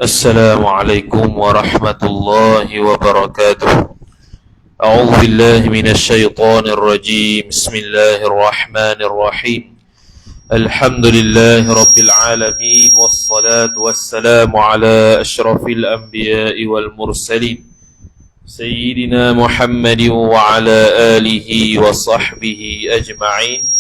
السلام عليكم ورحمة الله وبركاته. أعوذ بالله من الشيطان الرجيم. بسم الله الرحمن الرحيم. الحمد لله رب العالمين، والصلاة والسلام على أشرف الأنبياء والمرسلين سيدنا محمد وعلى آله وصحبه أجمعين.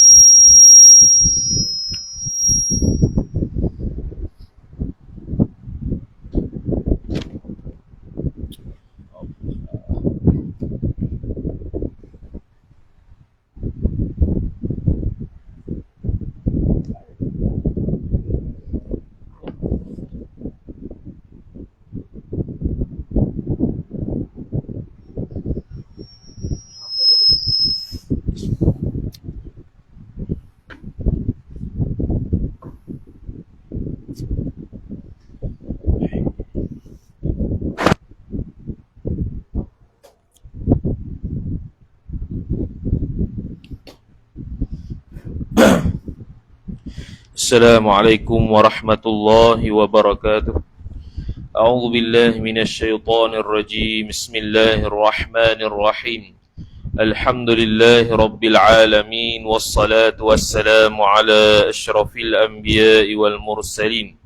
Assalamualaikum warahmatullahi wabarakatuh. A'udzu billahi minasyaitonir rajim. Bismillahirrahmanirrahim. Alhamdulillahi rabbil alamin, wassalatu wassalamu ala asyrafil anbiya'i wal mursalin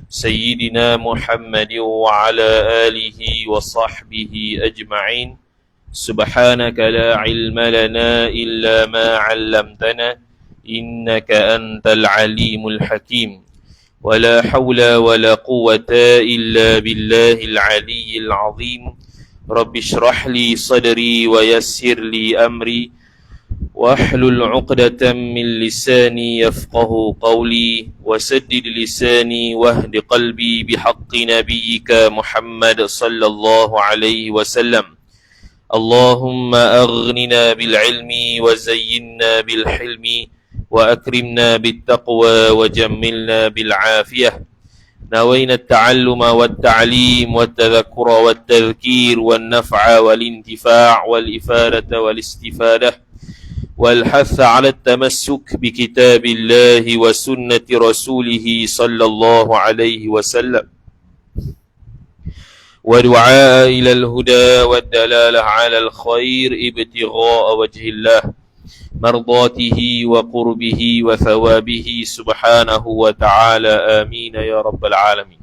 sayyidina Muhammadin wa ala alihi wa sahbihi ajma'in. Subhanaka la ilma lana illa ma 'allamtana innaka antal alimul hakim. Wala hawla wala quwwata illa billahil aliyyil azim. Rabbi shrah li sadri wa yassir li amri wahlul 'uqdatam min lisani yafqahu qawli wasaddid lisani wahdi qalbi bihaqqi nabiyyika Muhammad sallallahu alaihi wasallam. Allahumma aghnina bil ilmi wa zayyinna bil hilmi وأكرمنا بالتقوى وجملنا بالعافية. نوينا التعلم والتعليم والتذكر والتذكير والنفع والانتفاع والإفادة والاستفادة والحث على التمسك بكتاب الله وسنة رسوله صلى الله عليه وسلم ودعاء إلى الهدى والدلالة على الخير ابتغاء وجه الله مرضاته وقربه وثوابه سبحانه وتعالى آمين يا رب العالمين.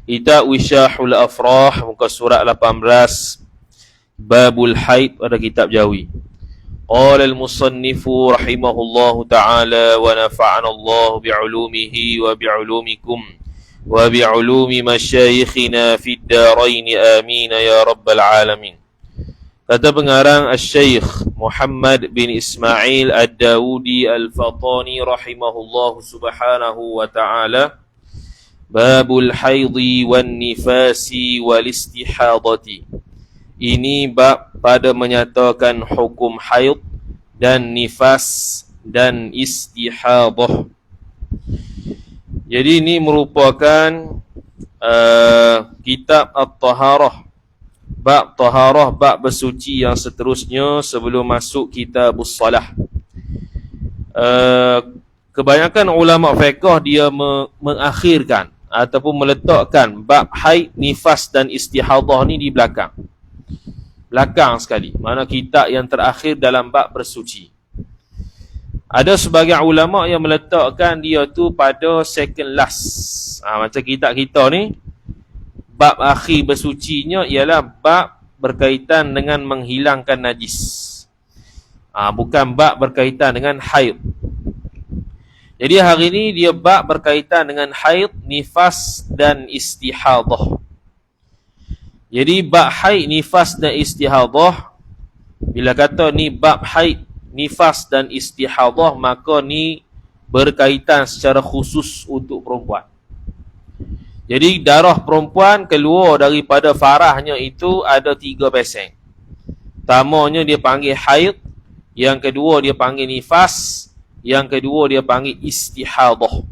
Kitab Wisyahul Afrah, muka surat 18, Babul Haid, pada kitab Jawi. Qala al-musannifu rahimahullahu ta'ala wa nafa'ana Allah bi'ulumihi wa bi'ulumikum wa bi'ulumi masyayikhina fid darain amin ya rabbal alamin. Kata pengarang Al-Syeikh Muhammad bin Ismail Ad-Dawudi Al-Fatani rahimahullahu subhanahu wa ta'ala, Babul haidhi wan nifasi wal istihadati. Ini bab pada menyatakan hukum haid dan nifas dan istihadah. Jadi ini merupakan kitab At-Taharah, bab taharah, bab bersuci yang seterusnya sebelum masuk kitabus salah. Kebanyakan ulama fiqh dia mengakhirkan ataupun meletakkan bab haid, nifas dan istihadah ni di belakang sekali, mana kitab yang terakhir dalam bab bersuci. Ada sebagian ulama yang meletakkan dia tu pada second last. Macam kitab kita ni, bab akhir bersucinya ialah bab berkaitan dengan menghilangkan najis. Bukan bab berkaitan dengan haid. Jadi hari ini dia bab berkaitan dengan haid, nifas dan istihadah. Jadi bab haid, nifas dan istihadah, bila kata ni bab haid, nifas dan istihadah, maka ni berkaitan secara khusus untuk perempuan. Jadi darah perempuan keluar daripada farahnya itu ada 3 beseng. Pertamanya dia panggil haid, yang kedua dia panggil nifas, yang kedua dia panggil istihadah.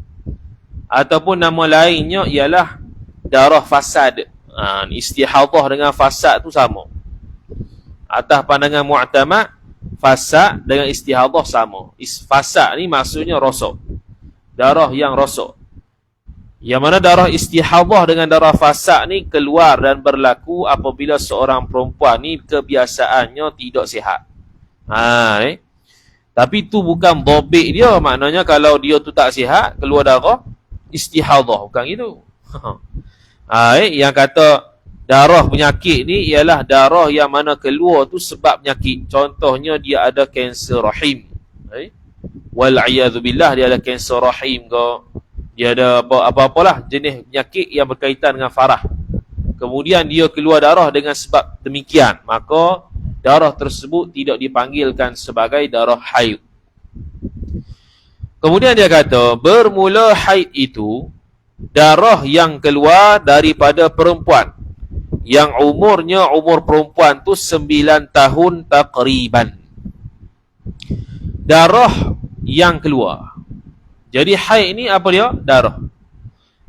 Ataupun nama lainnya ialah darah fasad. Istihadah dengan fasad tu sama. Atas pandangan mu'tamad, fasad dengan istihadah sama. Fasad ni maksudnya rosak, darah yang rosak. Yang mana darah istihadah dengan darah fasad ni keluar dan berlaku apabila seorang perempuan ni kebiasaannya tidak sihat. Tapi tu bukan dhabit dia, maknanya kalau dia tu tak sihat, keluar darah istihadah, bukan gitu. Yang kata darah penyakit ni ialah darah yang mana keluar tu sebab penyakit. Contohnya dia ada kanser rahim. Wal'iyadzubillah, dia ada kanser rahim ke, dia ada apa-apalah jenis penyakit yang berkaitan dengan farah. Kemudian dia keluar darah dengan sebab demikian, maka darah tersebut tidak dipanggilkan sebagai darah haid. Kemudian dia kata, bermula haid itu darah yang keluar daripada perempuan yang umur perempuan tu 9 tahun takriban. Darah yang keluar. Jadi haid ni apa dia? Darah.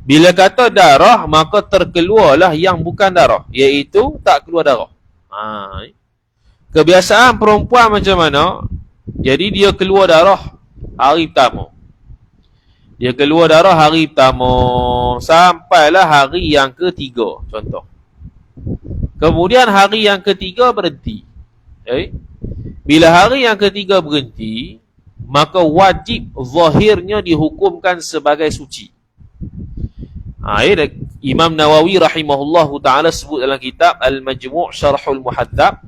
Bila kata darah, maka terkeluarlah yang bukan darah, iaitu tak keluar darah. Kebiasaan perempuan macam mana? Jadi dia keluar darah hari pertama. Dia keluar darah hari pertama sampailah hari yang ketiga, contoh. Kemudian hari yang ketiga berhenti. Bila hari yang ketiga berhenti, maka wajib zahirnya dihukumkan sebagai suci. Imam Nawawi rahimahullahu ta'ala sebut dalam kitab Al-Majmu' Syarhul Muhadzab,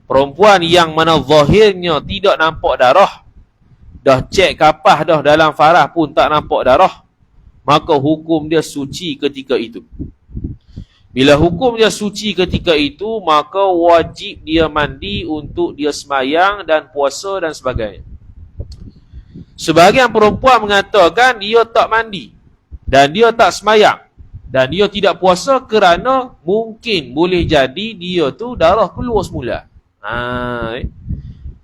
perempuan yang mana zahirnya tidak nampak darah, dah cek kapah dah dalam farah pun tak nampak darah, maka hukum dia suci ketika itu. Bila hukum dia suci ketika itu, maka wajib dia mandi untuk dia semayang dan puasa dan sebagainya. Sebahagian perempuan mengatakan dia tak mandi dan dia tak semayang dan dia tidak puasa kerana mungkin boleh jadi dia tu darah keluar semula.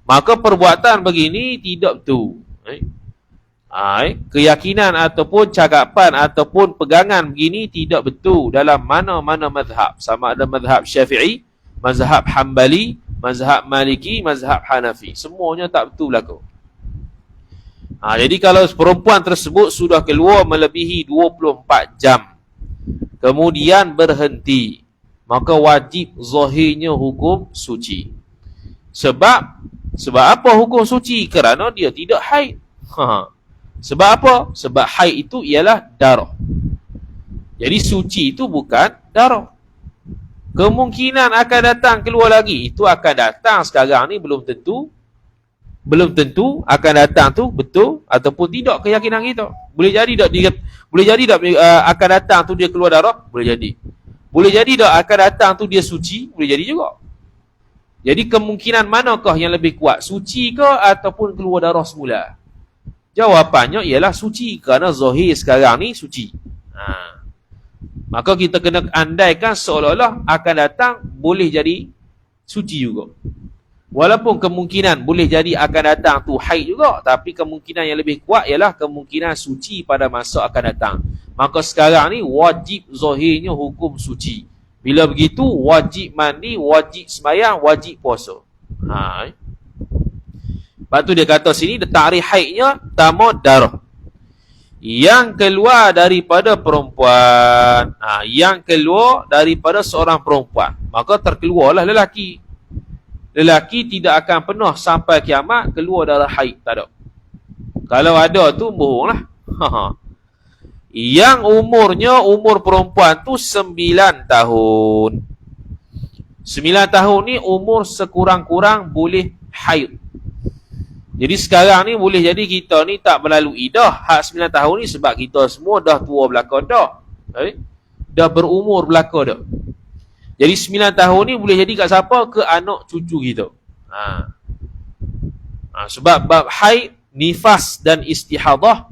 Maka perbuatan begini tidak betul. Keyakinan ataupun cakapan ataupun pegangan begini tidak betul dalam mana-mana mazhab. Sama ada mazhab Syafi'i, mazhab Hanbali, mazhab Maliki, mazhab Hanafi. Semuanya tak betul berlaku. Jadi kalau perempuan tersebut sudah keluar melebihi 24 jam, kemudian berhenti, maka wajib zahirnya hukum suci. Sebab apa hukum suci? Kerana dia tidak haid. Sebab apa? Sebab haid itu ialah darah. Jadi suci itu bukan darah. Kemungkinan akan datang keluar lagi, itu akan datang sekarang ni belum tentu akan datang tu betul ataupun tidak keyakinan kita. Boleh jadi tak akan datang tu dia keluar darah? Boleh jadi. Boleh jadi tak akan datang tu dia suci? Boleh jadi juga. Jadi kemungkinan manakah yang lebih kuat? Suci ke ataupun keluar darah semula? Jawapannya ialah suci, kerana zahir sekarang ni suci. Maka kita kena andaikan seolah-olah akan datang boleh jadi suci juga. Walaupun kemungkinan boleh jadi akan datang tu haid juga, tapi kemungkinan yang lebih kuat ialah kemungkinan suci pada masa akan datang. Maka sekarang ni wajib zahirnya hukum suci. Bila begitu wajib mandi, wajib sembahyang, wajib puasa. Lepas tu dia kata sini tarikh haidnya pertama darah yang keluar daripada perempuan. Yang keluar daripada seorang perempuan, maka terkeluarlah lelaki. Lelaki tidak akan pernah sampai kiamat keluar darah haid, tak ada. Kalau ada tu bohonglah. Yang umur perempuan tu 9 tahun. 9 tahun ni umur sekurang-kurang boleh haid. Jadi sekarang ni boleh jadi kita ni tak melalui dah hak 9 tahun ni sebab kita semua dah tua belaka dah. Dah berumur belaka dah. Jadi 9 tahun ni boleh jadi kat siapa? Ke anak cucu kita. Sebab bab haid, nifas dan istihadah,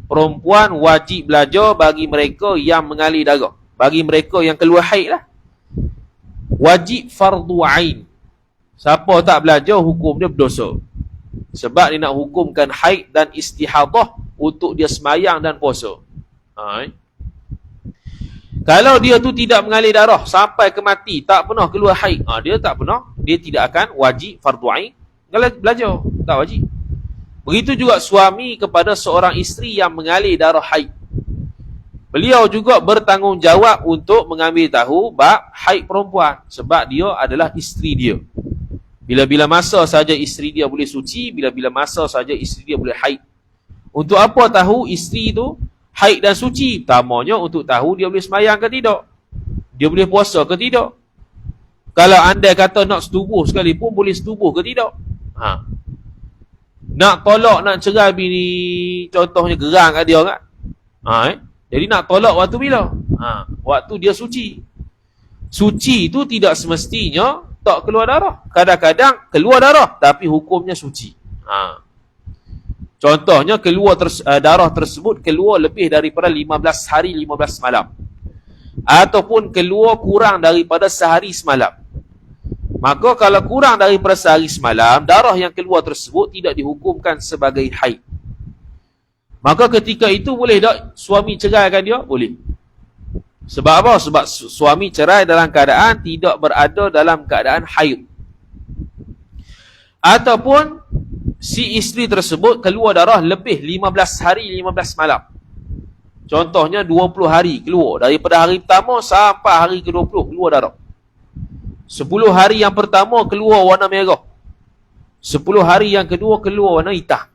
perempuan wajib belajar bagi mereka yang mengalir darah. Bagi mereka yang keluar haid lah. Wajib fardu ain. Siapa tak belajar, hukum dia berdosa. Sebab dia nak hukumkan haid dan istihadah untuk dia semayang dan puasa. Kalau dia tu tidak mengalir darah sampai ke mati, tak pernah keluar haid, dia tak pernah, dia tidak akan wajib fardu ain belajar, tak wajib. Begitu juga suami kepada seorang isteri yang mengalir darah haid. Beliau juga bertanggungjawab untuk mengambil tahu bab haid perempuan sebab dia adalah isteri dia. Bila-bila masa saja isteri dia boleh suci, bila-bila masa saja isteri dia boleh haid. Untuk apa tahu isteri tu haid dan suci? Pertamanya untuk tahu dia boleh sembahyang ke tidak, dia boleh puasa ke tidak. Kalau anda kata nak setubuh sekalipun, boleh setubuh ke tidak? Nak tolak, nak cerai bini, contohnya gerang kat dia kan? Jadi nak tolak waktu bila? Waktu dia suci. Suci tu tidak semestinya tak keluar darah. Kadang-kadang keluar darah tapi hukumnya suci. Contohnya keluar darah tersebut keluar lebih daripada 15 hari 15 malam. Ataupun keluar kurang daripada sehari semalam. Maka kalau kurang daripada sehari semalam, darah yang keluar tersebut tidak dihukumkan sebagai haid. Maka ketika itu boleh tak suami ceraikan dia? Boleh. Sebab apa? Sebab suami cerai dalam keadaan tidak berada dalam keadaan haid. Ataupun si isteri tersebut keluar darah lebih 15 hari 15 malam. Contohnya 20 hari keluar. Daripada hari pertama sampai hari ke-20 keluar darah. 10 hari yang pertama keluar warna merah. 10 hari yang kedua keluar warna hitam.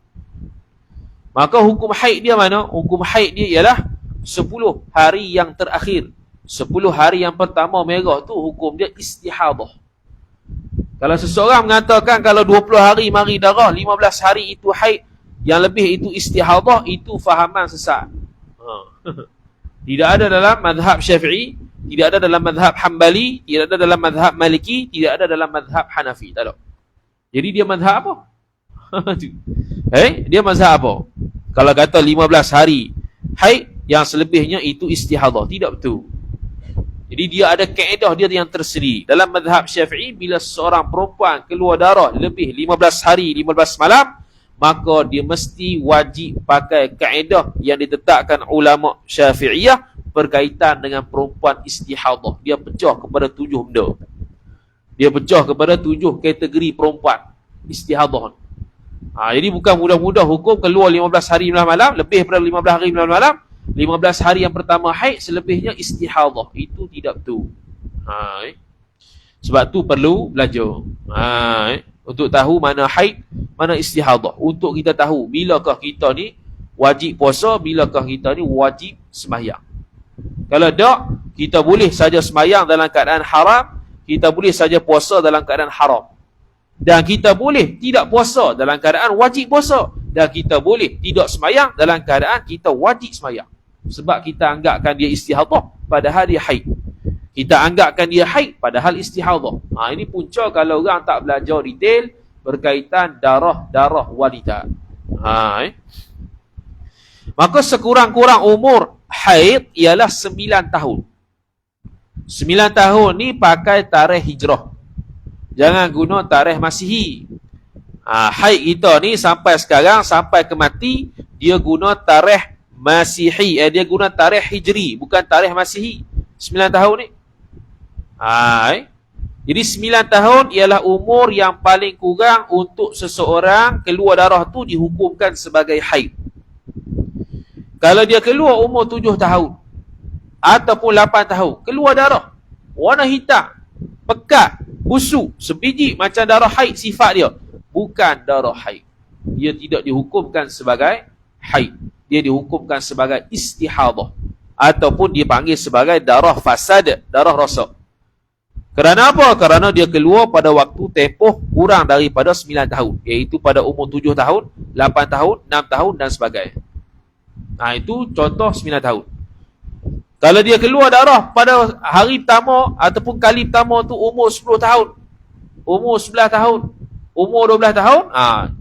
Maka hukum haid dia mana? Hukum haid dia ialah 10 hari yang terakhir. 10 hari yang pertama merah tu hukum dia istihadah. Kalau seseorang mengatakan kalau 20 hari mari darah, 15 hari itu haid, yang lebih itu istihadah, itu fahaman sesat. Tidak ada dalam mazhab Syafi'i, tidak ada dalam mazhab Hambali, tidak ada dalam mazhab Maliki, tidak ada dalam mazhab Hanafi. Tak ada. Jadi dia mazhab apa? Dia mazhab apa? Kalau kata 15 hari haid, yang selebihnya itu istihadah. Tidak betul. Jadi dia ada kaedah dia yang tersendiri. Dalam mazhab Syafi'i, bila seorang perempuan keluar darah lebih 15 hari 15 malam, maka dia mesti wajib pakai kaedah yang ditetapkan ulama Syafi'iyah berkaitan dengan perempuan istihadah. Dia pecah kepada 7 benda. Dia pecah kepada 7 kategori perempuan istihadah. Jadi bukan mudah-mudah hukum keluar 15 hari 15 malam, lebih daripada 15 hari 15 malam, 15 hari yang pertama haid, selebihnya istihadah. Itu tidak betul. Sebab tu perlu belajar. Untuk tahu mana haid, mana istihadah. Untuk kita tahu bilakah kita ni wajib puasa, bilakah kita ni wajib sembahyang. Kalau tak, kita boleh saja sembahyang dalam keadaan haram, kita boleh saja puasa dalam keadaan haram. Dan kita boleh tidak puasa dalam keadaan wajib puasa. Dan kita boleh tidak sembahyang dalam keadaan kita wajib sembahyang. Sebab kita anggapkan dia istihadah padahal dia haid. Kita anggapkan dia haid padahal istihadah. Ini punca kalau orang tak belajar detail berkaitan darah wanita. Maka sekurang-kurang umur haid ialah 9 tahun. 9 tahun ni pakai tarikh hijrah. Jangan guna tarikh Masihi. Haid kita ni sampai sekarang, sampai ke mati, dia guna tarikh Masihi. Dia guna tarikh Hijri, bukan tarikh Masihi. 9 tahun ni. Jadi 9 tahun ialah umur yang paling kurang untuk seseorang keluar darah tu dihukumkan sebagai haid. Kalau dia keluar umur 7 tahun ataupun 8 tahun, keluar darah warna hitam, pekat, busuk, sebiji macam darah haid sifat dia, bukan darah haid. Dia tidak dihukumkan sebagai haid. Dia dihukumkan sebagai istihadah ataupun dipanggil sebagai darah fasad, darah rosak. Kerana apa? Kerana dia keluar pada waktu tempoh kurang daripada 9 tahun, iaitu pada umur 7 tahun, 8 tahun, 6 tahun dan sebagainya. Itu contoh 9 tahun. Kalau dia keluar darah pada hari pertama ataupun kali pertama tu umur 10 tahun, umur 11 tahun, umur 12 tahun,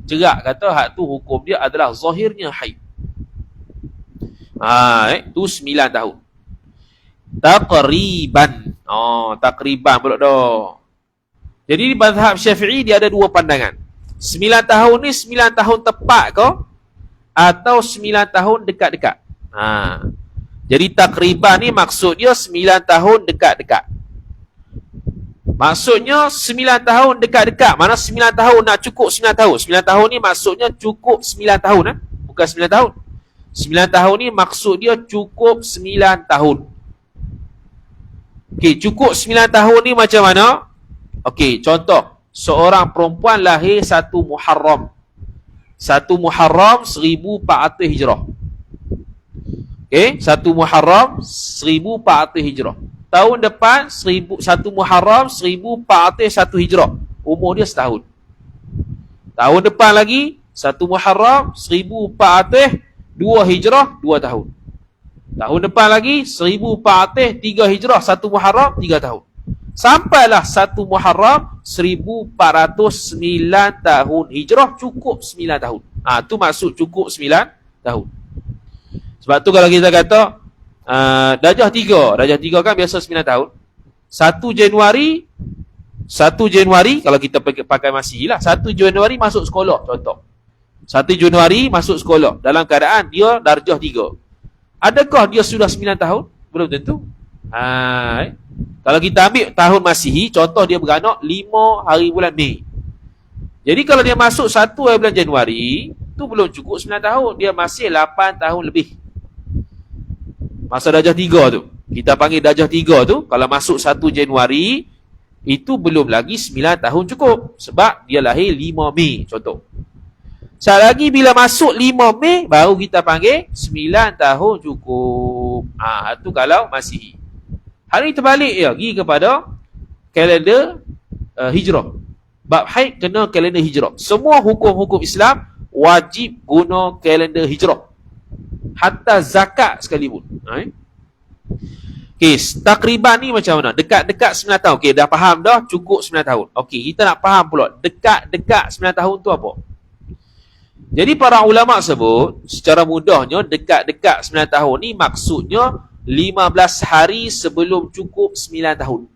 cerak kata hak tu hukum dia adalah zahirnya haid. Itu 9 tahun. Taqriban. Taqriban pula dah. Jadi di mazhab Syafi'i dia ada dua pandangan. 9 tahun ni 9 tahun tepat ke atau 9 tahun dekat-dekat? Jadi taqriban ni maksud dia 9 tahun dekat-dekat. Maksudnya 9 tahun dekat-dekat. Mana 9 tahun nak cukup 9 tahun. 9 tahun ni maksudnya cukup 9 tahun. Bukan 9 tahun. 9 tahun ni maksud dia cukup 9 tahun. Okey, cukup 9 tahun ni macam mana? Okey, contoh, seorang perempuan lahir 1 Muharram. 1 Muharram 1400 Hijrah. Okey, 1 Muharram 1400 Hijrah. Tahun depan 1 Muharram 1401 Hijrah. Umur dia setahun. Tahun depan lagi 1 Muharram 1402 Hijrah, 2 tahun. Tahun depan lagi 1403 Hijrah, 1 Muharram 3 tahun. Sampailah 1 Muharram 1409 tahun Hijrah, cukup 9 tahun. Tu maksud cukup 9 tahun. Sebab tu kalau kita kata Darjah 3 kan biasa 9 tahun. 1 Januari kalau kita pakai Masihi lah, 1 Januari masuk sekolah, contoh. 1 Januari masuk sekolah dalam keadaan dia darjah 3. Adakah dia sudah 9 tahun? Belum tentu. Kalau kita ambil tahun Masihi, contoh dia beranak 5 hari bulan Mei. Jadi kalau dia masuk 1 hari bulan Januari, tu belum cukup 9 tahun. Dia masih 8 tahun lebih. Masa darjah 3 tu. Kita panggil darjah 3 tu, kalau masuk 1 Januari, itu belum lagi 9 tahun cukup. Sebab dia lahir 5 Mei, contoh. Sekali lagi bila masuk 5 Mei, baru kita panggil 9 tahun cukup. Itu kalau Masihi. Hari terbalik ya, pergi kepada kalender Hijrah. Bab haid kena kalender Hijrah. Semua hukum-hukum Islam wajib guna kalender Hijrah. Hatta zakat sekalipun. Okey, takriban ni macam mana? Dekat-dekat 9 tahun. Okey, dah faham dah cukup 9 tahun. Okey, kita nak faham pula dekat-dekat 9 tahun tu apa? Jadi para ulama sebut secara mudahnya dekat-dekat 9 tahun ni maksudnya 15 hari sebelum cukup 9 tahun.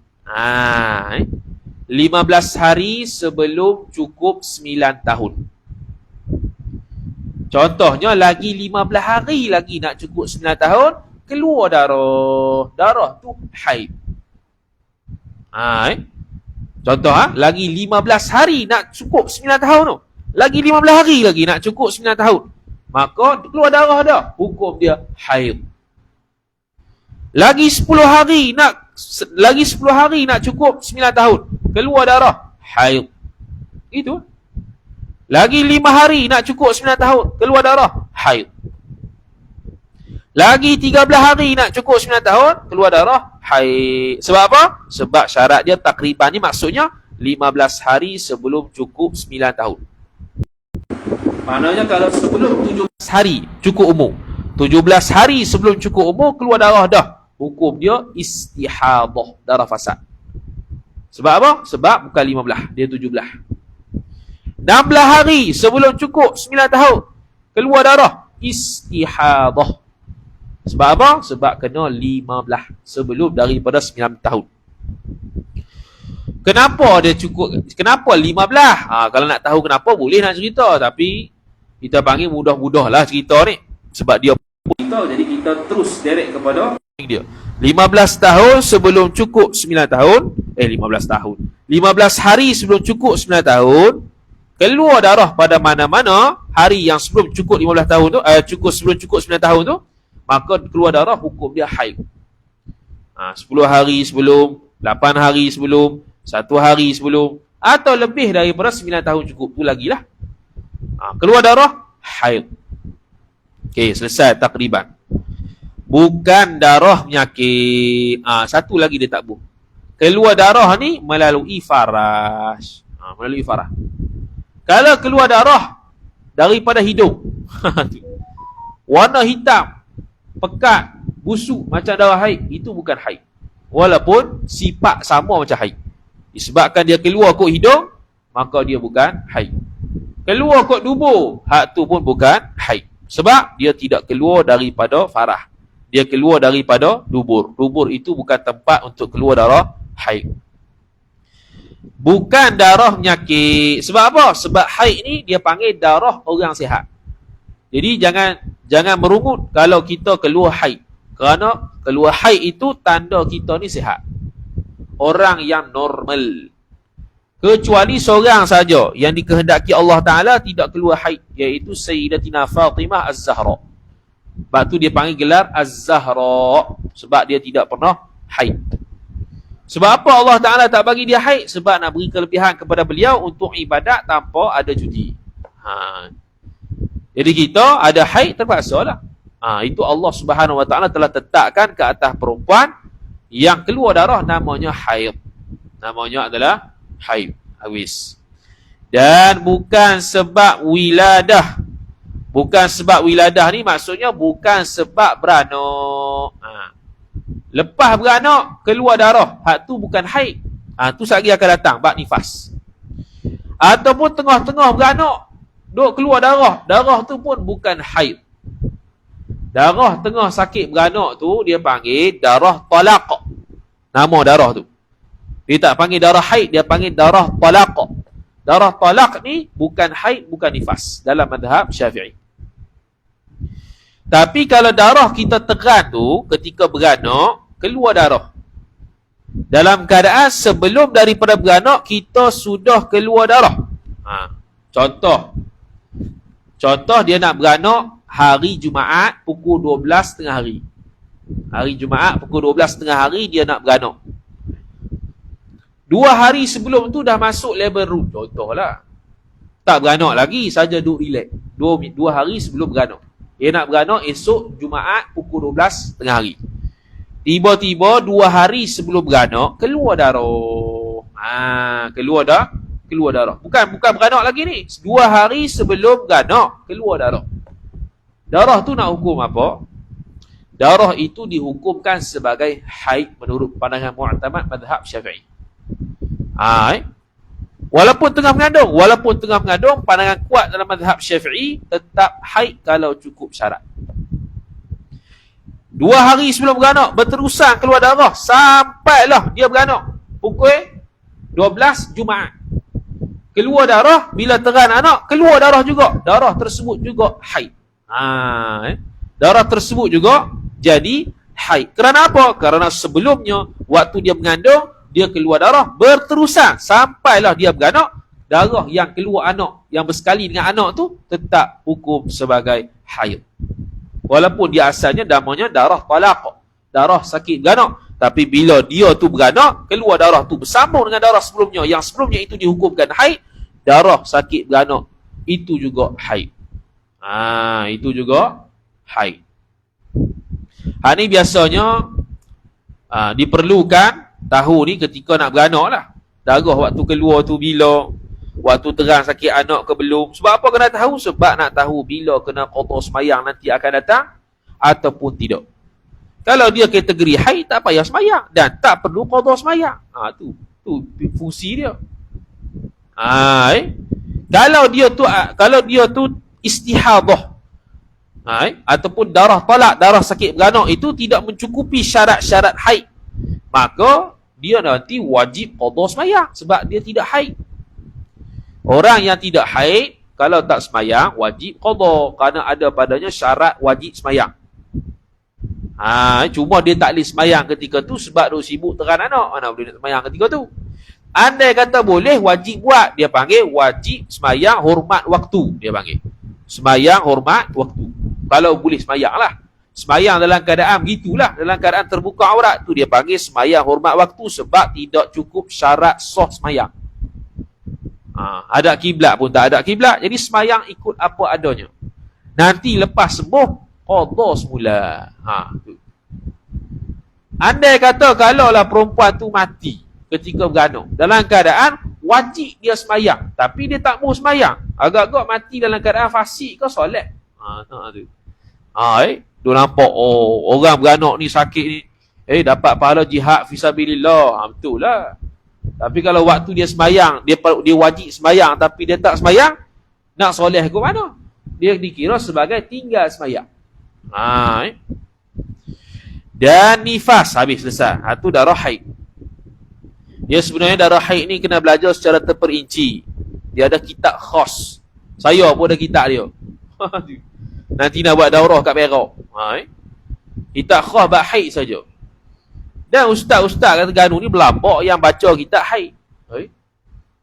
15 hari sebelum cukup 9 tahun. Contohnya lagi 15 hari lagi nak cukup 9 tahun, keluar darah. Darah tu haid. Contoh lagi 15 hari nak cukup 9 tahun tu. Lagi 15 hari lagi nak cukup 9 tahun. Maka keluar darah dah. Hukum dia haid. Lagi 10 hari nak cukup 9 tahun. Keluar darah. Haid. Itu. Lagi 5 hari nak cukup 9 tahun. Keluar darah. Haid. Lagi 13 hari nak cukup 9 tahun. Keluar darah. Haid. Sebab apa? Sebab syarat dia takriban ni maksudnya 15 hari sebelum cukup 9 tahun. Maknanya kalau sebelum 17 hari cukup umur. 17 hari sebelum cukup umur keluar darah dah. Hukum dia istihadah, darah fasad. Sebab apa? Sebab bukan 15, dia 17. 16 hari sebelum cukup 9 tahun keluar darah, istihadah. Sebab apa? Sebab kena 15 sebelum daripada 9 tahun. Kenapa dia cukup? Kenapa 15? Kalau nak tahu kenapa boleh nak cerita, tapi kita panggil mudah-mudah lah cerita ni. Sebab dia cerita, jadi kita terus direct kepada dia. 15 tahun sebelum cukup 9 tahun, 15 tahun. 15 hari sebelum cukup 9 tahun, keluar darah pada mana-mana hari yang sebelum cukup 15 tahun tu, sebelum cukup 9 tahun tu, maka keluar darah hukum dia haid. 10 hari sebelum, 8 hari sebelum, 1 hari sebelum, atau lebih daripada 9 tahun cukup tu lagilah. Keluar darah haid. Okey, selesai takriban. Bukan darah penyakit. Satu lagi dia tak buh. Keluar darah ni melalui faras. Melalui farah. Kalau keluar darah daripada hidung, warna hitam, pekat, busuk macam darah haid, itu bukan haid. Walaupun sifat sama macam haid. Disebabkan dia keluar kot hidung, maka dia bukan haid. Keluar kot dubur, hak tu pun bukan haid. Sebab dia tidak keluar daripada farah. Dia keluar daripada dubur. Dubur itu bukan tempat untuk keluar darah haid. Bukan darah penyakit. Sebab apa? Sebab haid ni dia panggil darah orang sihat. Jadi jangan merungut kalau kita keluar haid. Kerana keluar haid itu tanda kita ni sihat. Orang yang normal. Kecuali seorang saja yang dikehendaki Allah Ta'ala tidak keluar haid, iaitu Sayyidatina Fatimah Az-Zahra. Sebab tu dia panggil gelar Az-Zahra, sebab dia tidak pernah haid. Sebab apa Allah Ta'ala tak bagi dia haid? Sebab nak beri kelebihan kepada beliau untuk ibadat tanpa ada cuti. Jadi kita ada haid terpaksa lah. Itu Allah Subhanahu Wa Ta'ala telah tetapkan ke atas perempuan yang keluar darah, namanya haid. Namanya adalah haid. Habis. Dan bukan sebab wiladah. Bukan sebab wiladah ni maksudnya bukan sebab beranak. Lepas beranak keluar darah, hak tu bukan haid. Tu sekali akan datang bab nifas. Ataupun tengah-tengah beranak duk keluar darah, darah tu pun bukan haid. Darah tengah sakit beranak tu dia panggil darah talaq. Nama darah tu. Dia tak panggil darah haid, dia panggil darah talaq. Darah talaq ni bukan haid, bukan nifas dalam mazhab Syafi'i. Tapi kalau darah kita teran tu ketika beranak keluar darah, dalam keadaan sebelum daripada beranak kita sudah keluar darah. Contoh dia nak beranak hari Jumaat pukul 12 tengah hari. Hari Jumaat pukul 12 tengah hari dia nak beranak. 2 hari sebelum tu dah masuk labor room, contohlah. Tak beranak lagi, saja duduk relax. 2 hari sebelum beranak. Dia nak beranak esok Jumaat pukul 12 tengah hari. Tiba-tiba 2 hari sebelum beranak keluar darah. Keluar darah. Bukan beranak lagi ni. 2 hari sebelum beranak keluar darah. Darah tu nak hukum apa? Darah itu dihukumkan sebagai haid menurut pandangan mu'tamad mazhab Syafi'i. Walaupun tengah mengandung, pandangan kuat dalam mazhab Syafi'i tetap haid kalau cukup syarat. 2 hari sebelum beranak berterusan keluar darah sampailah dia beranak pukul 12 Jumaat. Keluar darah, bila teran anak keluar darah juga. Darah tersebut juga haid. Darah tersebut juga jadi haid. Kerana apa? Kerana sebelumnya waktu dia mengandung dia keluar darah berterusan sampailah dia beranak, darah yang keluar anak yang bersekali dengan anak tu tetap hukum sebagai haid. Walaupun dia asalnya namanya darah talaq, darah sakit beranak, tapi bila dia tu beranak, keluar darah tu bersambung dengan darah sebelumnya, yang sebelumnya itu dihukumkan haid, darah sakit beranak itu juga haid. Itu juga haid. Ni biasanya diperlukan tahu ni ketika nak beranak lah. Darah waktu keluar tu bila, waktu terang sakit anak ke belum. Sebab apa kena tahu? Sebab nak tahu bila kena qada semayang nanti akan datang ataupun tidak. Kalau dia kategori haid tak payah semayang dan tak perlu qada semayang. Tu fungsi dia. Kalau dia tu istihadah, ataupun darah talak, darah sakit beranak itu tidak mencukupi syarat-syarat haid, maka dia nanti wajib qada semayang sebab dia tidak haid. Orang yang tidak haid kalau tak semayang wajib qada kerana ada padanya syarat wajib semayang. Cuma dia tak boleh semayang ketika tu sebab dia sibuk teran anak. Mana boleh nak semayang ketika tu? Andai kata boleh, wajib buat. Dia panggil wajib semayang hormat waktu. Dia panggil semayang hormat waktu. Kalau boleh semayang lah. Semayang dalam keadaan begitulah, dalam keadaan terbuka aurat tu dia panggil semayang hormat waktu sebab tidak cukup syarat sah semayang. Ada kiblat pun tak ada kiblat, jadi semayang ikut apa adanya. Nanti lepas sembuh qada semula. Andai kata kalaulah perempuan tu mati ketika beranak, dalam keadaan wajib dia semayang tapi dia tak mau semayang, agak-agak mati dalam keadaan fasik ke solat. Dia nampak orang beranak ni sakit ni, dapat pahala jihad fisabilillah. Betul lah. Tapi kalau waktu dia semayang, dia wajib semayang tapi dia tak semayang, nak soleh ke mana? Dia dikira sebagai tinggal semayang. Dan nifas habis selesai. Itu darah haid. Dia sebenarnya darah haid ni kena belajar secara terperinci. Dia ada kitab khas. Saya pun ada kitab dia. Nanti nak buat daurah kat Perak. Kitab khas bab haid saja. Dan ustaz-ustaz kata Terengganu ni berlambak yang baca kitab haid.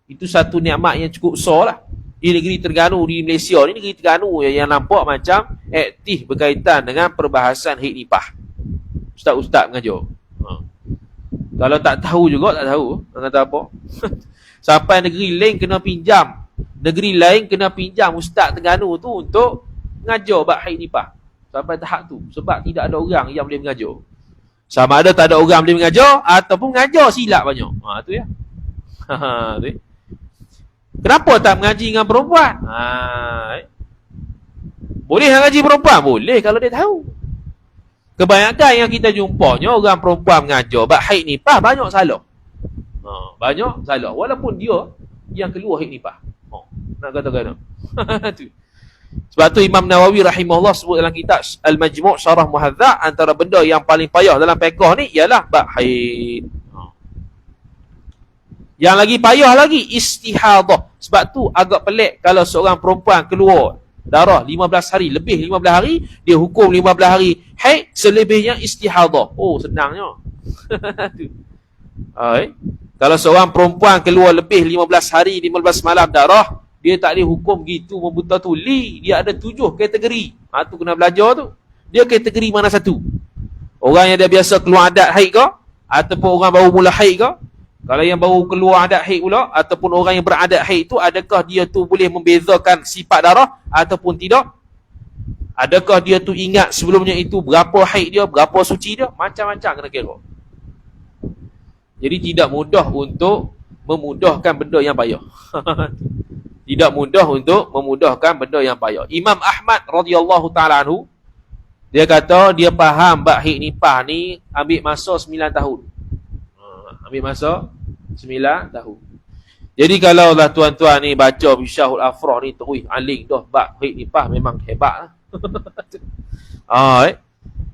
Itu satu nikmat yang cukup besar lah. Di negeri Terengganu, di Malaysia ni, negeri Terengganu yang nampak macam aktif berkaitan dengan perbahasan haid nifas. Ustaz-ustaz mengajar. Kalau tak tahu juga, tak tahu nak kata apa. Sampai negeri lain kena pinjam. Negeri lain kena pinjam ustaz Terengganu tu untuk mengajar bab haid nifas. Sampai tahap tu. Sebab tidak ada orang yang boleh mengajar. Sama ada tak ada orang boleh mengajar, ataupun mengajar silap banyak. Tu ya. Tu ya. Kenapa tak mengaji dengan perempuan? Boleh mengaji perempuan? Boleh kalau dia tahu. Kebanyakan yang kita jumpanya orang perempuan mengajar bab haid nifas banyak salah. Banyak salah. Walaupun dia yang keluar haid nifas. Nak kata-kata. Sebab tu Imam Nawawi rahimahullah sebut dalam kitab Al-Majmu' Syarah Muhadzab, antara benda yang paling payah dalam fiqh ni ialah bab haid. Yang lagi payah lagi istihadah. Sebab tu agak pelik kalau seorang perempuan keluar darah 15 hari, lebih 15 hari, dia hukum 15 hari haid, selebihnya istihadah. Senangnya. Kalau seorang perempuan keluar lebih 15 hari, 15 malam darah, dia tak boleh hukum gitu membuta tu. Dia ada 7 kategori. Tu kena belajar tu. Dia kategori mana satu? Orang yang dah biasa keluar adat haid ke? Ataupun orang baru mula haid ke? Kalau yang baru keluar adat haid pula, ataupun orang yang beradat haid tu, adakah dia tu boleh membezakan sifat darah ataupun tidak? Adakah dia tu ingat sebelumnya itu berapa haid dia, berapa suci dia? Macam-macam kena kira. Jadi tidak mudah untuk memudahkan benda yang payah. Tidak mudah untuk memudahkan benda yang payah. Imam Ahmad radhiyallahu ta'ala anhu, dia kata dia faham bab haid nifas ni ambil masa 9 tahun. Ambil masa 9 tahun. Jadi kalau lah tuan-tuan ni baca Wisyahul Afrah ni terus aling dah bab haid nifas memang hebat lah.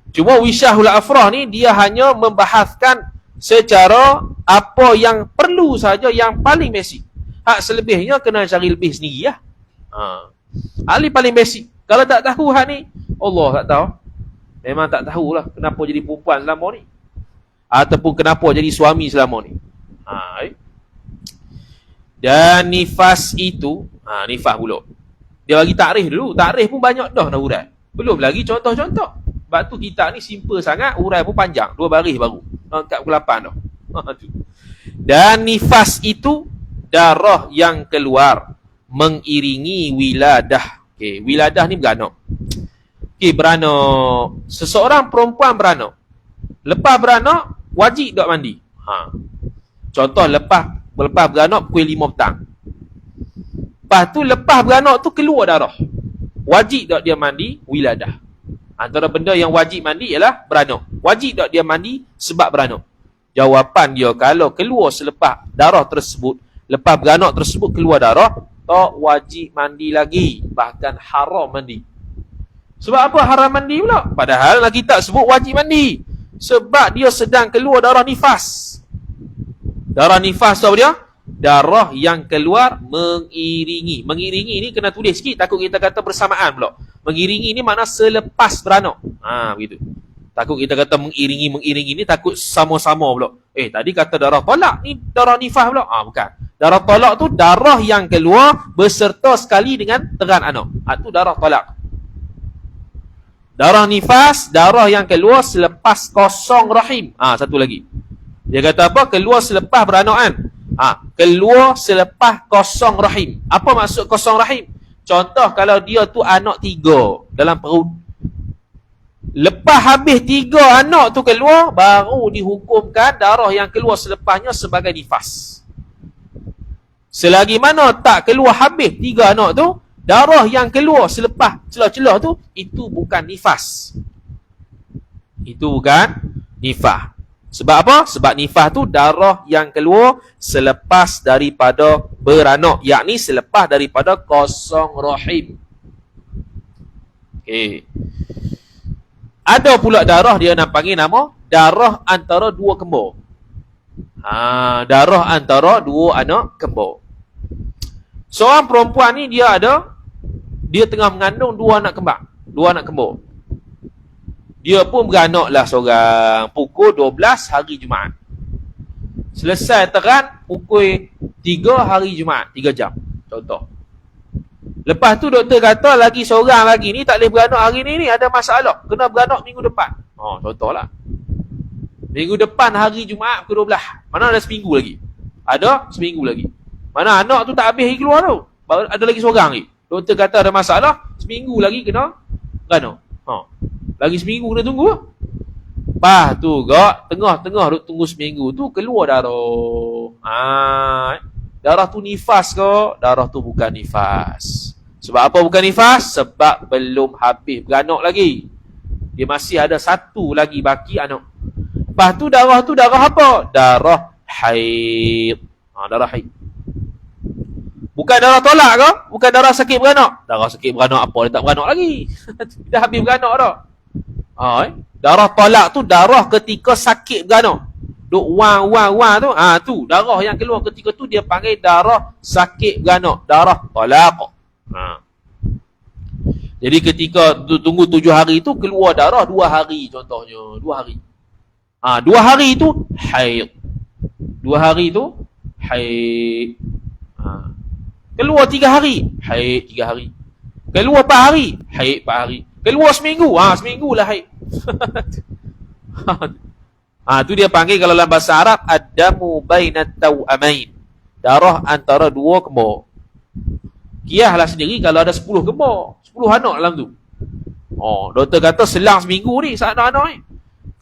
Cuma Wisyahul Afrah ni dia hanya membahaskan secara apa yang perlu saja, yang paling basic. Hak selebihnya kena cari lebih sendiri lah. Ahli paling basic. Kalau tak tahu hak ni, Allah tak tahu. Memang tak tahulah kenapa jadi perempuan selama ni. Ataupun kenapa jadi suami selama ni. Dan nifas itu, nifas pula. Dia bagi takrif dulu. Takrif pun banyak dah nak urai. Belum lagi contoh-contoh. Sebab tu kita ni simple sangat, urai pun panjang. 2 baris baru. Kat pukul 8 dah. Dan nifas itu darah yang keluar mengiringi wiladah. Wiladah ni beranak. Beranak. Seseorang perempuan beranak. Lepas beranak, wajib tak mandi. Contoh lepas beranak pukul 5 petang. Lepas tu lepas beranak tu keluar darah. Wajib tak dia mandi wiladah. Antara benda yang wajib mandi ialah beranak. Wajib tak dia mandi sebab beranak. Jawapan dia, kalau keluar selepas darah tersebut, lepas beranak tersebut keluar darah, tak wajib mandi lagi. Bahkan haram mandi. Sebab apa haram mandi pula? Padahal lagi tak sebut wajib mandi. Sebab dia sedang keluar darah nifas. Darah nifas tu apa dia? Darah yang keluar mengiringi. Mengiringi ni kena tulis sikit, takut kita kata bersamaan pula. Mengiringi ni makna selepas beranak. Begitu. Takut kita kata mengiringi ni takut sama-sama pula. Tadi kata darah tolak, ni darah nifas pula. Bukan. Darah tolak tu darah yang keluar beserta sekali dengan teran anak. Tu darah tolak. Darah nifas, darah yang keluar selepas kosong rahim. Satu lagi. Dia kata apa? Keluar selepas beranakan. Keluar selepas kosong rahim. Apa maksud kosong rahim? Contoh kalau dia tu anak 3 dalam perut. Lepas habis 3 anak tu keluar, baru dihukumkan darah yang keluar selepasnya sebagai nifas. Selagi mana tak keluar habis 3 anak tu, darah yang keluar selepas celah-celah tu, itu bukan nifas. Itu bukan nifas. Sebab apa? Sebab nifas tu darah yang keluar selepas daripada beranak, yakni selepas daripada kosong rahim. Ada pula darah dia nak panggil nama darah antara 2 kembar. Darah antara 2 anak kembar. Seorang perempuan ni dia tengah mengandung 2 anak kembar. 2 anak kembar. Dia pun beranaklah seorang pukul 12 hari Jumaat. Selesai teran pukul 3 hari Jumaat, 3 jam. Contoh. Lepas tu doktor kata lagi seorang lagi ni tak boleh beranak hari ni ada masalah. Kena beranak minggu depan. Contohlah. Minggu depan hari Jumaat ke-12. Mana ada seminggu lagi? Ada seminggu lagi. Mana anak tu tak habis lagi keluar tu. Baru ada lagi seorang lagi. Doktor kata ada masalah, seminggu lagi kena beranak. Lagi seminggu kena tunggu. Lepas tu tengah-tengah duk tunggu seminggu tu keluar darah. Darah tu nifas ke? Darah tu bukan nifas. Sebab apa bukan nifas? Sebab belum habis beranak lagi. Dia masih ada satu lagi baki anak. Lepas tu darah apa? Darah haid. Darah haid. Bukan darah tolak ke? Bukan darah sakit beranak. Darah sakit beranak apa? Dia tak beranak lagi. Dah habis beranak dah. Darah tolak tu darah ketika sakit beranak. Duk wang tu. Tu darah yang keluar ketika tu dia panggil darah sakit beranak. Darah tolak. Jadi ketika tunggu 7 hari tu keluar darah 2 hari contohnya. 2 hari. 2 hari tu haid. 2 hari tu haid. Keluar 3 hari, haid 3 hari. Keluar 4 hari, haid 4 hari. Keluar seminggu, seminggu lah haid. Tu dia panggil kalau dalam bahasa Arab ad-damu bainat tawamain. Darah antara 2 kembar. Kiaslah sendiri kalau ada 10 kembar, 10 anak dalam tu. Doktor kata selang seminggu ni anak-anak ni.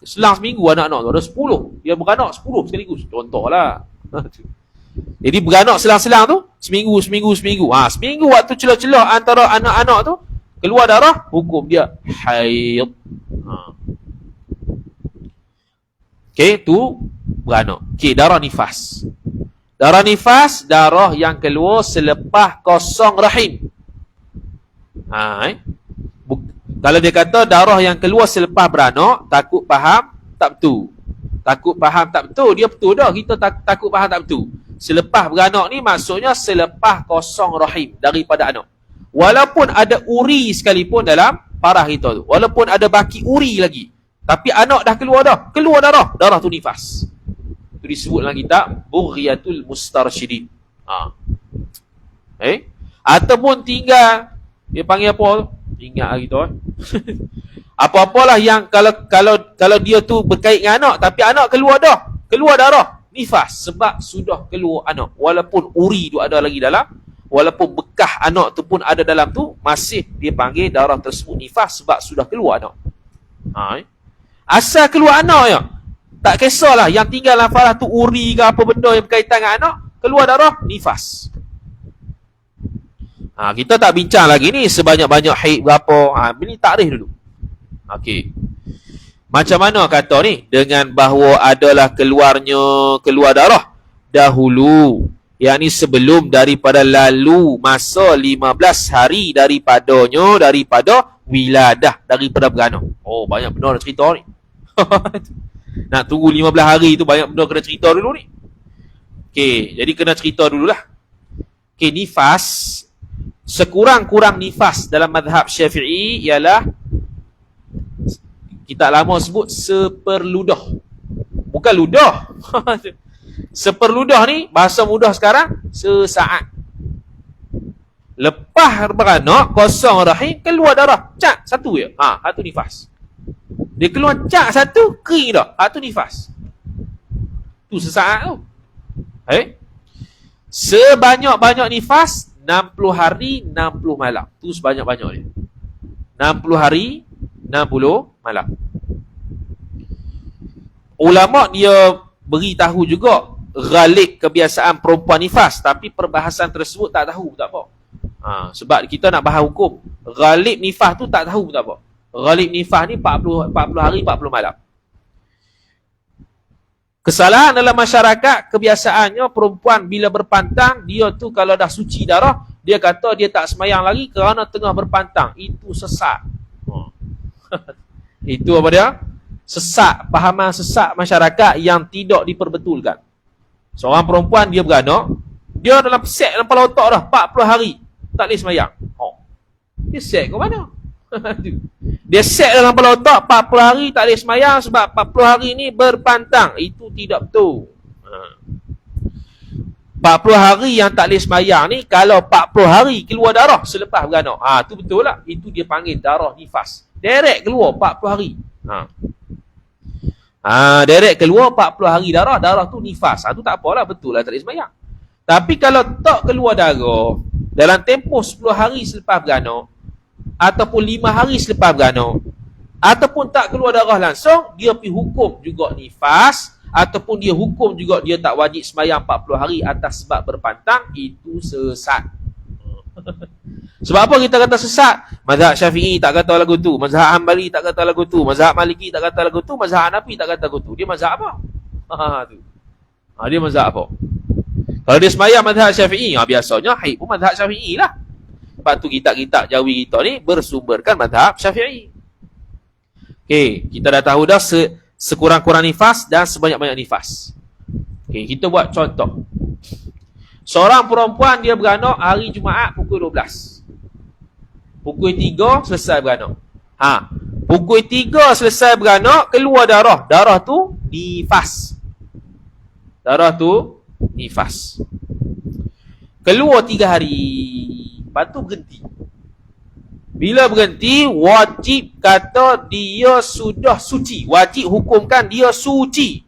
Selang seminggu anak-anak tu ada 10. Dia beranak 10 sekaligus. Contohlah. Jadi beranak selang-selang tu seminggu. Seminggu waktu celah-celah antara anak-anak tu keluar darah, hukum dia haid. Okey, tu beranak. Okey, darah nifas. Darah nifas, darah yang keluar selepas kosong rahim. Kalau dia kata darah yang keluar selepas beranak, takut faham tak betul. Takut faham tak betul, dia betul dah. Kita takut faham tak betul. Selepas beranak ni maksudnya selepas kosong rahim daripada anak. Walaupun ada uri sekalipun dalam parah kita tu. Walaupun ada baki uri lagi. Tapi anak dah keluar dah. Keluar darah. Darah tu nifas. Itu disebut dalam kitab Bughiyatul Mustarsyidin. Ataupun tinggal, dia panggil apa tu? Ingat lagi tu. Apa-apalah yang kalau dia tu berkait dengan anak, tapi anak keluar dah. Keluar darah. Nifas. Sebab sudah keluar anak. Walaupun uri tu ada lagi dalam, walaupun bekah anak tu pun ada dalam tu, masih dia panggil darah tersebut nifas sebab sudah keluar anak. Asal keluar anak ya, tak kisahlah yang tinggal dalam farah tu uri ke apa benda yang berkaitan dengan anak, keluar darah nifas. Kita tak bincang lagi ni sebanyak-banyak haid berapa. Ini takrif dulu. Okey. Macam mana kata ni? Dengan bahawa adalah keluar darah dahulu, yakni sebelum daripada lalu masa 15 hari daripada wiladah, daripada beranak. Banyak benda nak cerita ni. Nak tunggu 15 hari tu banyak benda kena cerita dulu ni. Okey, jadi kena cerita dululah. Okey, nifas, sekurang-kurang nifas dalam mazhab Syafi'i ialah kita lama sebut seperludah. Bukan ludah. Seperludah ni bahasa mudah sekarang sesaat. Lepas beranak kosong rahim keluar darah cak satu je. Satu nifas. Dia keluar cak satu kering dah. Tu nifas. Tu sesaat tu. Sebanyak-banyak nifas 60 hari 60 malam. Tu sebanyak-banyak dia. 60 hari 60 malam. Ulama dia beritahu juga ghalib kebiasaan perempuan nifas, tapi perbahasan tersebut tak tahu tak apa. Sebab kita nak bahas hukum. Ghalib nifas tu tak tahu tak apa. Ghalib nifas ni 40 hari 40 malam. Kesalahan dalam masyarakat kebiasaannya perempuan bila berpantang, dia tu kalau dah suci darah, dia kata dia tak semayang lagi kerana tengah berpantang. Itu sesat. Itu apa dia? Sesak, pahaman sesak masyarakat yang tidak diperbetulkan. Seorang perempuan dia beranak, dia dalam set dalam kepala otak dah 40 hari tak boleh semayang. Dia set ke mana? Dia set dalam kepala otak 40 hari tak boleh semayang sebab 40 hari ni berpantang. Itu tidak betul. 40 hari yang tak boleh semayang ni, kalau 40 hari keluar darah selepas beranak. Tu betul lah. Itu dia panggil darah nifas. Direct keluar 40 hari. Direct keluar 40 hari darah tu nifas. Tu tak apalah, betul lah tak boleh semayang. Tapi kalau tak keluar darah dalam tempoh 10 hari selepas beranak, ataupun 5 hari selepas beranak, ataupun tak keluar darah langsung, dia pergi hukum juga nifas, ataupun dia hukum juga dia tak wajib semayang 40 hari atas sebab berpantang. Itu sesat. Sebab apa kita kata sesat? Mazhab Syafi'i tak kata lagu tu, mazhab Hanbali tak kata lagu tu, mazhab Maliki tak kata lagu tu, mazhab Hanafi tak kata lagu tu. Dia mazhab apa? Dia mazhab apa? Kalau dia semayang mazhab Syafi'i, biasanya haid pun mazhab Syafi'i lah. Sebab tu kitab-kitab jawi kita ni bersumberkan mazhab Syafi'i. Okey, kita dah tahu dah sekurang-kurang nifas dan sebanyak-banyak nifas. Okey, kita buat contoh. Seorang perempuan dia beranak hari Jumaat pukul 12. Pukul 3 selesai beranak. Pukul 3 selesai beranak, keluar darah. Darah tu nifas. Keluar 3 hari. Lepas tu berhenti. Bila berhenti, wajib kata dia sudah suci. Wajib hukumkan dia suci.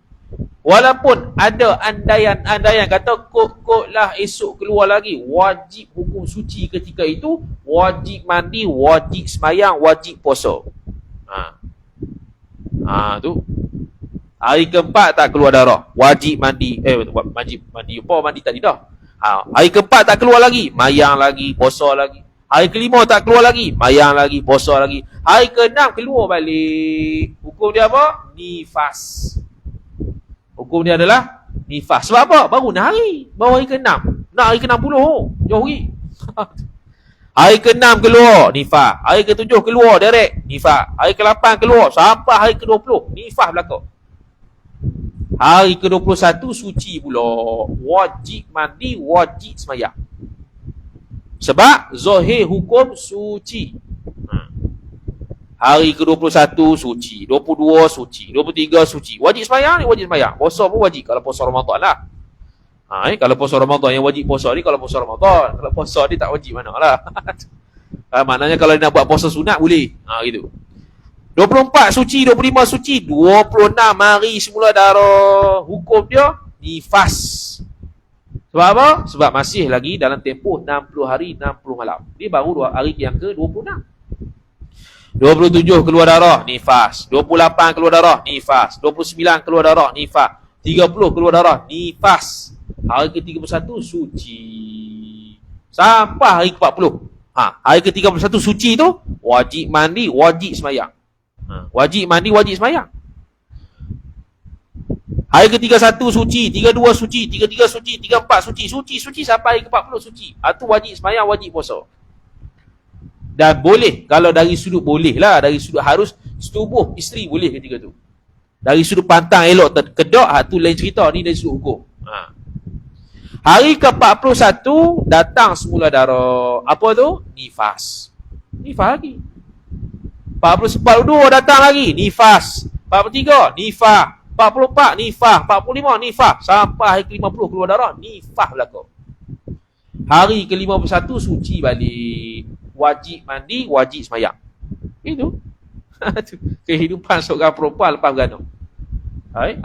Walaupun ada andaian kata kok lah esok keluar lagi, wajib hukum suci ketika itu, wajib mandi, wajib semayang, wajib puasa. Tu. Hari keempat tak keluar darah, wajib mandi. Wajib mandi apa? Mandi tadi dah. Hari keempat tak keluar lagi, mayang lagi, puasa lagi. Hari kelima tak keluar lagi, mayang lagi, puasa lagi. Hari keenam keluar balik. Hukum dia apa? Nifas. Hukum dia adalah nifas. Sebab apa? Baru nak hari. Baru hari ke-6. Nak hari ke-60. Jauh hari. Hari ke-6 keluar, nifas. Hari ke-7 keluar, direct, nifas. Hari ke-8 keluar, sampai hari ke-20, nifas belakang. Hari ke-21 suci pula. Wajib mandi, wajib semayang. Sebab zahir hukum suci. Hari ke-21 suci, 22 suci, 23 suci. Wajib semayang ni, wajib semayang. Puasa pun wajib kalau puasa Ramadan lah. Kalau puasa Ramadan yang wajib puasa ni, kalau puasa Ramadan. Kalau puasa ni tak wajib mana lah. Maknanya kalau nak buat puasa sunat boleh. Gitu. 24 suci, 25 suci, 26 hari semula darah. Hukum dia nifas. Sebab apa? Sebab masih lagi dalam tempoh 60 hari, 60 malam. Dia baru hari yang ke-26. 27 keluar darah, nifas. 28 keluar darah, nifas. 29 keluar darah, nifas. 30 keluar darah, nifas. Hari ke-31 suci. Sampai hari ke-40. Hari ke-31 suci tu, wajib mandi, wajib semayang. Wajib mandi, wajib semayang. Hari ke-31 suci, 32 suci, 33 suci, 34 suci, suci sampai hari ke-40 suci. Tu wajib semayang, wajib puasa. Dan boleh, kalau dari sudut boleh lah, dari sudut harus setubuh isteri boleh ketika tu. Dari sudut pantang elok kedak, tu lain cerita, ni dari sudut hukum. Hari ke-41 datang semula darah. Apa tu? Nifas. Nifas lagi. 42 datang lagi, nifas. 43 nifas. 44 nifas. 45 nifas. Sampai hari ke-50 keluar darah, nifas belakang. Hari ke-51 suci balik. Wajib mandi, wajib semayang. Itu. Kehidupan seorang perempuan lepas beranak.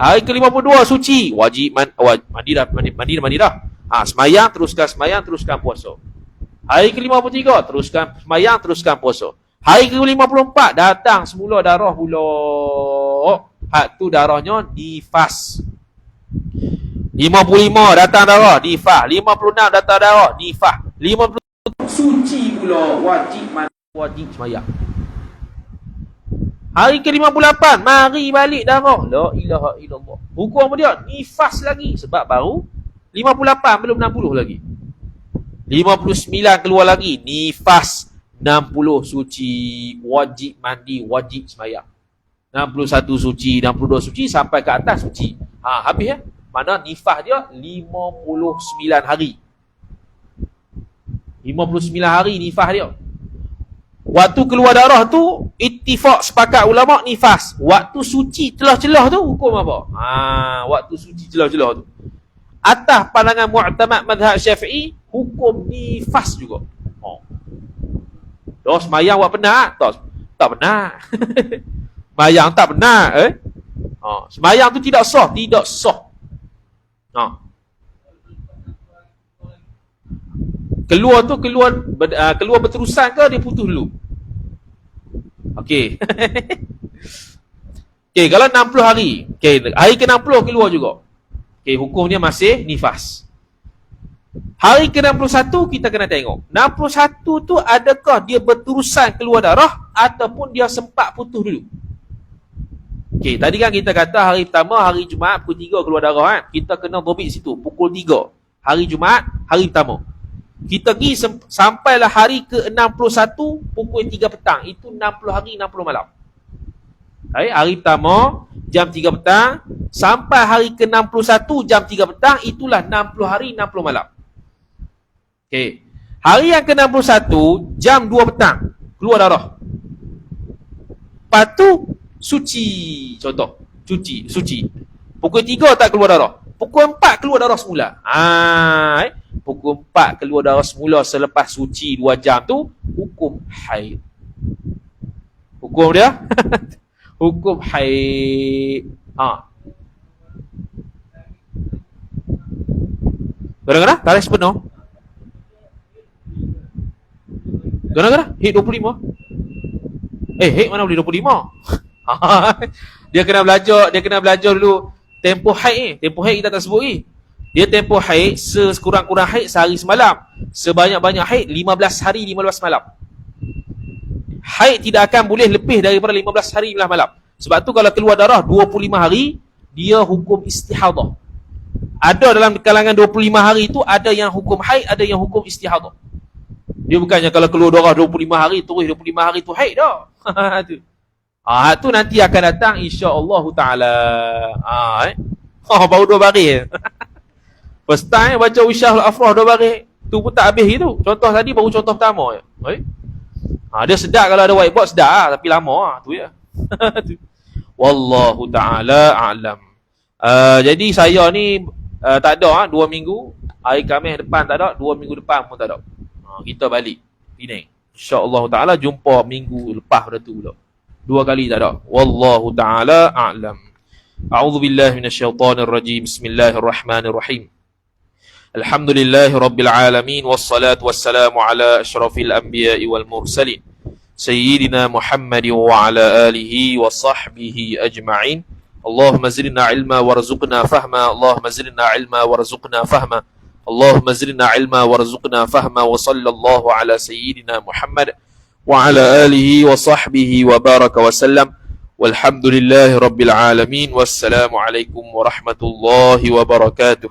Hari ke-52 suci, wajib mandi dah. Semayang, teruskan puasa. Hari ke-53 teruskan semayang, teruskan puasa. Hari ke-54 datang semula darah pula. Tu darahnya nifas. 55 datang darah, nifas. 56 datang darah, nifas. 50 suci pula, wajib mandi, wajib semayang. Hari ke-58 mari balik darah, la ilaha illallah. Hukum apa dia? Nifas lagi. Sebab baru 58, belum 60 lagi. 59 keluar lagi, nifas. 60 suci, wajib mandi, wajib semayang. 61 suci, 62 suci, sampai ke atas suci. Habis ya. Mana nifas dia 59 hari. 59 hari nifas dia. Waktu keluar darah tu, ittifaq sepakat ulama nifas. Waktu suci celah-celah tu hukum apa? Waktu suci celah-celah tu. atas pandangan mu'tamad mazhab Syafi'i, hukum nifas juga. Dah semayang buat benar? Tak benar. Semayang tak benar. Semayang tu tidak sah. Tidak sah. Keluar tu keluar berterusan ke dia putus dulu? Okey. Okey, kalau 60 hari. Okey, hari ke-60 keluar juga. Okey, hukumnya masih nifas. Hari ke-61 kita kena tengok. 61 tu adakah dia berterusan keluar darah ataupun dia sempat putus dulu? Okey, tadi kan kita kata hari pertama, hari Jumaat pukul 3 keluar darah kan. Kita kena dobit situ, pukul 3. Hari Jumaat, hari pertama. Kita pergi sampailah hari ke-61 pukul 3 petang. Itu 60 hari, 60 malam. Hari pertama, jam 3 petang. Sampai hari ke-61, jam 3 petang. Itulah 60 hari, 60 malam. Okey. Hari yang ke-61, jam 2 petang. Keluar darah. Lepas tu, suci. Contoh. Suci. Pukul 3 tak keluar darah. Pukul 4 keluar darah semula. Pukul 4 keluar darah semula selepas suci 2 jam tu, hukum haid. Hukum dia? Hukum haid. Kadang-kadang tarikh sepenuh. Kadang-kadang haid 25. Haid mana boleh 25? Dia kena belajar dulu tempoh haid ni. Tempoh haid kita tak sebut ni. Dia tempoh haid, sekurang-kurang haid sehari semalam. Sebanyak-banyak haid 15 hari 15 malam. Haid tidak akan boleh lebih daripada 15 hari 15 malam. Sebab tu kalau keluar darah 25 hari, dia hukum istihadah. Ada dalam kalangan 25 hari tu, ada yang hukum haid, ada yang hukum istihadah. Dia bukannya kalau keluar darah 25 hari, terus 25 hari tu haid dah. Tu nanti akan datang insya-Allah taala. Baru 2 baris. First time baca Wisyahul Afrah 2 baris. Tu pun tak habis gitu. Contoh tadi baru contoh pertama je. Dia sedap kalau ada whiteboard, sedap tapi lama tu ya. Wallahu taala a'lam. Jadi saya ni tak ada 2 minggu. Hari Khamis depan tak ada, 2 minggu depan pun tak ada. Kita balik Penang. Insya-Allah taala jumpa minggu lepas pada tu pula. 2 kali tak ada. Wallahu taala a'lam. A'udzu billahi minasyaitonir rajim. Bismillahirrahmanirrahim. Alhamdulillahi rabbil alamin wassalatu wassalamu ala asyrafil anbiya'i wal mursalin sayyidina Muhammadin wa ala alihi wa sahbihi ajma'in. Allahumma zidna ilma warzuqna fahma. Allahumma zidna ilma warzuqna fahma. Allahumma zidna ilma warzuqna fahma. Wa sallallahu ala sayyidina Muhammad wa ala alihi wa sahbihi wa baraka wa sallam. Walhamdulillahi rabbil alamin. Wassalamu alaikum warahmatullahi wabarakatuh.